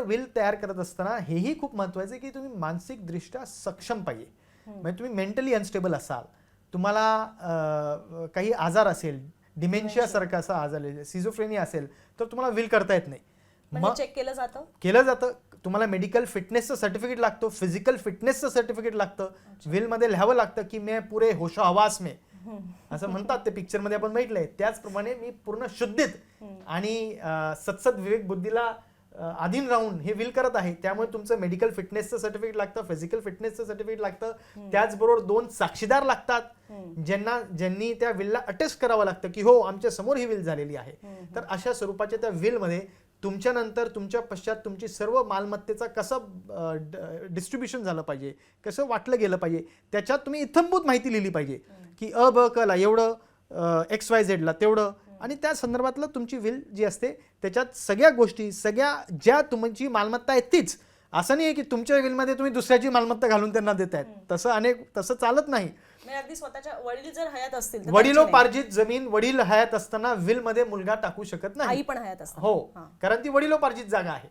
Will तयार करत असताना हेही खूप महत्वाचं आहे की तुम्ही मानसिकदृष्ट्या सक्षम पाहिजे. म्हणजे तुम्ही मेंटली अनस्टेबल असाल, तुम्हाला काही आजार असेल, डिमेन्शिया सारखा असा आजार, सिझोफ्रेनिया असेल, तर तुम्हाला विल करता येत नाही. म्हणजे चेक केलं जातं? केलं जातं. तुम्हाला मेडिकल फिटनेसचं सर्टिफिकेट लागतं, फिजिकल फिटनेसचं सर्टिफिकेट लागतं. विलमध्ये लिहावं लागतं की मैं पुरे होशो हवास में, असं म्हणतात ते पिक्चरमध्ये आपण बघितलंय. त्याचप्रमाणे मी पूर्ण शुद्धीत आणि सत्सद विवेक बुद्धीला अधीन राहून हे विल करत आहे. त्यामुळे तुमचं मेडिकल फिटनेसचं सर्टिफिकेट लागतं, फिजिकल फिटनेसचं सर्टिफिकेट लागतं. त्याचबरोबर 2 साक्षीदार लागतात ज्यांनी त्या विलला अटेस्ट करावं लागतं की हो आमच्या समोर ही विल झालेली आहे. तर अशा स्वरूपाच्या त्या विलमध्ये तुमच्यानंतर तुमच्या पश्चात तुमची सर्व मालमत्तेचा कसं डिस्ट्रीब्युशन झालं पाहिजे, कसं वाटलं गेलं पाहिजे, त्याच्यात तुम्ही इत्थंभूत माहिती लिहिली पाहिजे की अ ब क ला एवढं, XYZ ला तेवढं, आणि त्या संदर्भातलं तुमची विल जी असते त्याच्यात सगळ्या गोष्टी, सगळ्या ज्या तुमची मालमत्ता आहे तीच. असं नाही आहे की तुमच्या विलमध्ये तुम्ही दुसऱ्याची मालमत्ता घालून त्यांना देतायत. तसं चालत नाही. म्हणजे अगदी स्वतःच्या वडील जर हयात असतील तर वडिलोपार्जित जमीन वडील हयात असताना विल मध्ये मुलगा टाकू शकत नाही. आई पण हयात असतात. हो, कारण ती वडिलोपार्जित जागा आहे.